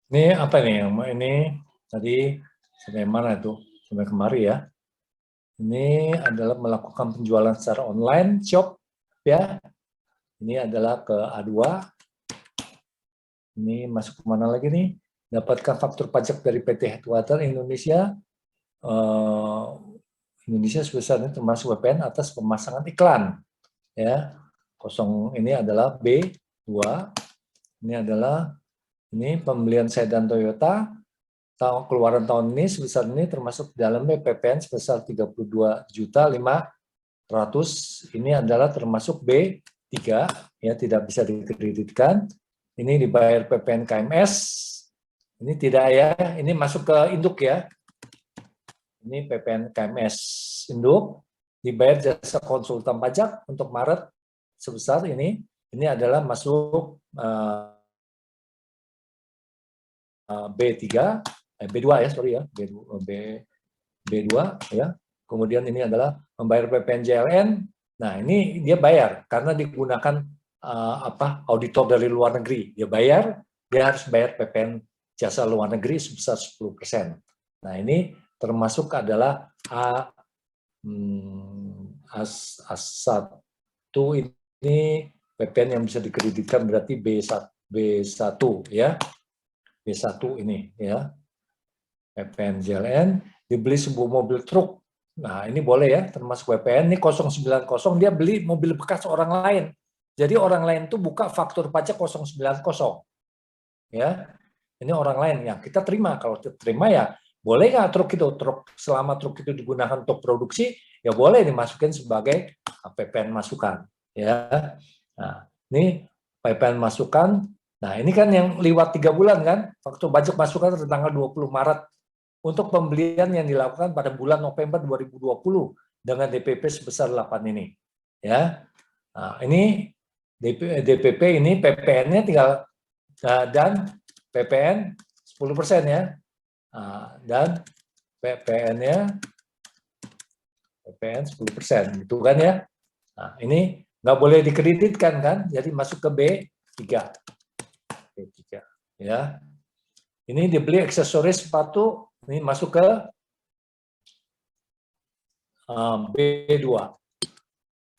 Speaker 1: Ini apa nih? Ini tadi sampai mana itu? Sampai kemari ya. Ini adalah melakukan penjualan secara online shop ya. Ini adalah ke A2. Ini masuk kemana lagi nih? Dapatkan faktur pajak dari PT Headwater Indonesia. Indonesia sebesar ini termasuk VPN atas pemasangan iklan. Ya, kosong ini adalah B2. Ini adalah pembelian sedan Toyota. Keluaran tahun ini sebesar ini termasuk dalamnya PPN sebesar 32.500.000. Ini adalah termasuk B3 ya, tidak bisa dikreditkan. Ini dibayar PPN KMS. Ini tidak ya, ini masuk ke induk ya. Ini PPN KMS induk, dibayar jasa konsultan pajak untuk Maret sebesar ini. Ini adalah masuk B3, B2 ya, sorry ya, B2 ya. Kemudian ini adalah membayar PPN JLN. Nah, ini dia bayar karena digunakan auditor dari luar negeri. Dia bayar, dia harus bayar PPN jasa luar negeri sebesar 10%. Nah, ini termasuk adalah A1 ini PPN yang bisa dikreditkan berarti B1 ya. B1 ini ya. PPN JLN, dibeli sebuah mobil truk. Nah, ini boleh ya, termasuk PPN. Ini 090, dia beli mobil bekas orang lain. Jadi orang lain tuh buka faktur pajak 090. Ya. Ini orang lain yang kita terima. Kalau terima ya, boleh nggak truk itu? Selama truk itu digunakan untuk produksi, ya boleh dimasukin sebagai PPN masukan. Ya. Nah, ini PPN masukan. Nah, ini kan yang lewat 3 bulan kan, faktur pajak masukan tanggal 20 Maret untuk pembelian yang dilakukan pada bulan November 2020 dengan DPP sebesar 8 ini. Ya. Nah, ini DPP ini PPN-nya tinggal dan PPN 10% ya. Nah, dan PPN-nya PPN 10%, gitu kan ya. Nah, ini nggak boleh dikreditkan kan, jadi masuk ke B3. B3 ya. Ini dibeli aksesoris sepatu, ini masuk ke B2.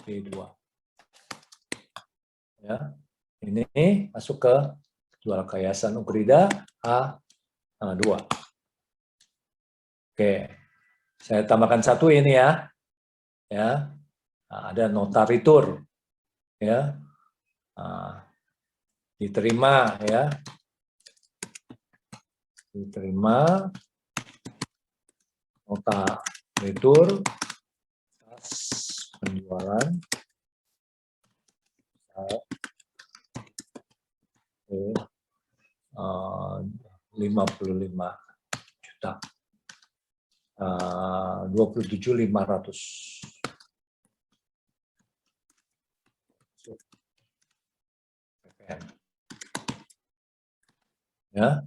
Speaker 1: B2. Ya. Ini masuk ke jual ke Yayasan Ukrida A2. Oke. Saya tambahkan satu ini ya. Ya. Nah, ada notaritur. Ya. Nah, diterima ya. Diterima notaritur penjualan 55 juta 27.500 PPN ya,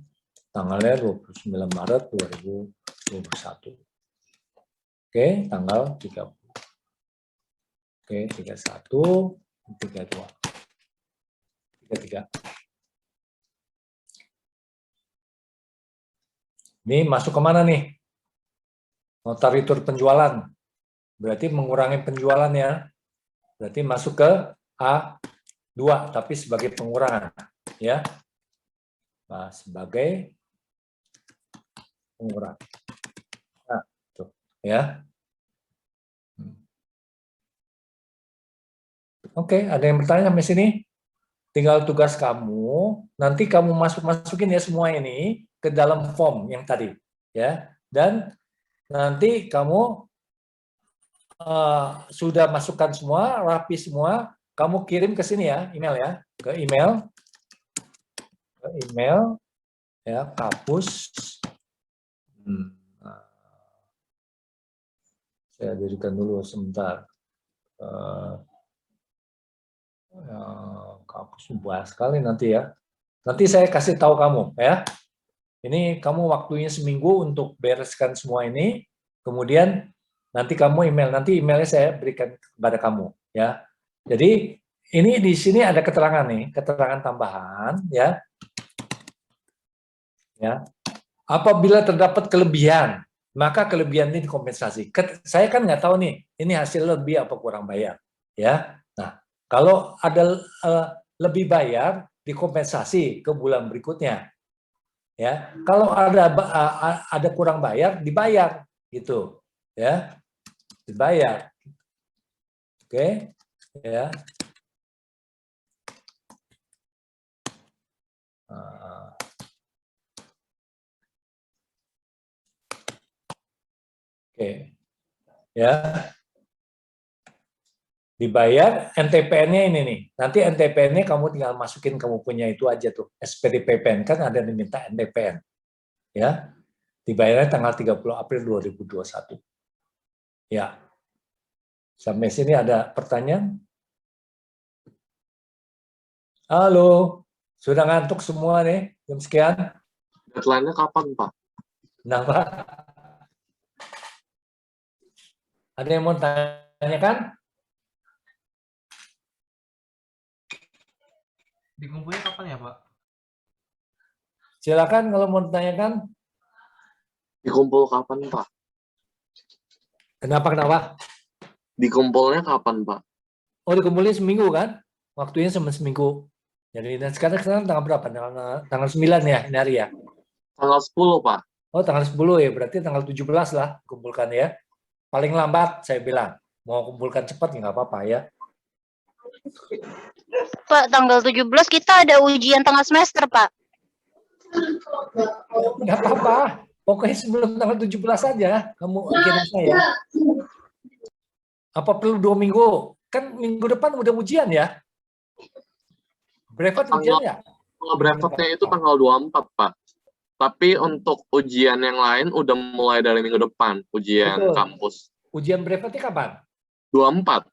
Speaker 1: tanggalnya 29 Maret 2021. Oke, tanggal 30. Oke, 31, 32. 33. Ini masuk kemana nih? Notaritur penjualan. Berarti mengurangi penjualan ya. Berarti masuk ke A2, tapi sebagai pengurangan. Ya. Nah, sebagai pengurangan. Nah, tuh, ya. Oke, ada yang bertanya sampai sini? Tinggal tugas kamu, nanti kamu masukin ya semua ini ke dalam form yang tadi. Ya. Dan nanti kamu sudah masukkan semua, rapi semua, kamu kirim ke sini ya, email ya, ke email ya, Kapus. Saya dirikan dulu sebentar. Kapus banyak sekali nanti ya. Nanti saya kasih tahu kamu ya. Ini kamu waktunya seminggu untuk bereskan semua ini. Kemudian nanti kamu email, nanti emailnya saya berikan kepada kamu ya. Jadi ini di sini ada keterangan nih, keterangan tambahan ya. Ya. Apabila terdapat kelebihan, maka kelebihan ini dikompensasi. Saya kan nggak tahu nih, ini hasil lebih apa kurang bayar. Ya. Nah, kalau ada lebih bayar, dikompensasi ke bulan berikutnya. Ya, kalau ada kurang bayar, dibayar gitu. Ya, dibayar. Oke, ya. Oke, ya. Dibayar NTPN-nya ini nih. Nanti NTPN-nya kamu tinggal masukin kamu punya itu aja tuh. SPD PPN kan ada yang diminta NTPN. Ya. Dibayarnya tanggal 30 April 2021. Ya. Sampai sini ada pertanyaan? Halo. Sudah ngantuk semua nih jam sekian?
Speaker 4: Deadline-nya kapan, Pak?
Speaker 1: Kenapa? Ada yang mau tanyakan?
Speaker 5: Dikumpulnya kapan ya, Pak?
Speaker 1: Silakan kalau mau tanyakan.
Speaker 4: Dikumpul kapan, Pak?
Speaker 1: Kenapa?
Speaker 4: Dikumpulnya kapan, Pak?
Speaker 1: Oh, dikumpulin seminggu kan? Waktunya seminggu. Jadi sekarang tanggal berapa? Tanggal 9 ya, ini hari ya?
Speaker 4: Tanggal 10, Pak.
Speaker 1: Oh, tanggal 10 ya, berarti tanggal 17 lah kumpulkan ya. Paling lambat saya bilang. Mau kumpulkan cepat nggak apa-apa ya.
Speaker 6: Pak, tanggal 17 kita ada ujian tengah semester, Pak.
Speaker 1: Nggak apa-apa. Pokoknya sebelum tanggal 17 saja kamu kirim saya. Apa perlu 2 minggu? Kan minggu depan udah ujian ya? Brevet ujian ya?
Speaker 4: Kalau brevetnya itu tanggal 24, Pak. Tapi untuk ujian yang lain udah mulai dari minggu depan, ujian
Speaker 1: Betul.
Speaker 4: kampus.
Speaker 1: Ujian brevetnya kapan?
Speaker 4: 24.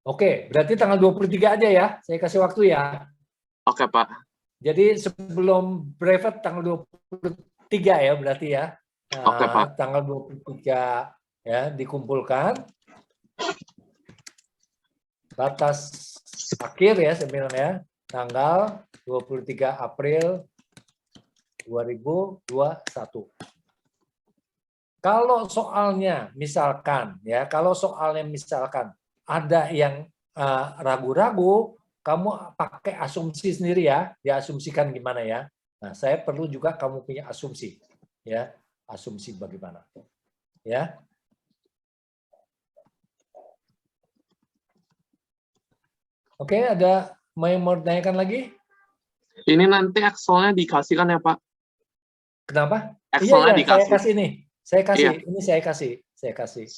Speaker 1: Oke, berarti tanggal 23 aja ya. Saya kasih waktu ya.
Speaker 4: Oke, Pak.
Speaker 1: Jadi sebelum brevet tanggal 23 ya berarti ya.
Speaker 4: Oke, Pak.
Speaker 1: Tanggal 23 ya dikumpulkan. Batas akhir ya sebenarnya tanggal 23 April 2021. Kalau soalnya misalkan ada yang ragu-ragu, kamu pakai asumsi sendiri ya, diasumsikan gimana ya. Nah, saya perlu juga kamu punya asumsi, ya, asumsi bagaimana, ya. Oke, ada yang mau ditanyakan lagi?
Speaker 4: Ini nanti Excel-nya dikasihkan ya, Pak?
Speaker 1: Kenapa?
Speaker 4: Excel-nya
Speaker 1: Iya,
Speaker 4: dikasih.
Speaker 1: saya kasih nih, saya kasih,
Speaker 4: Iya.
Speaker 1: ini saya kasih.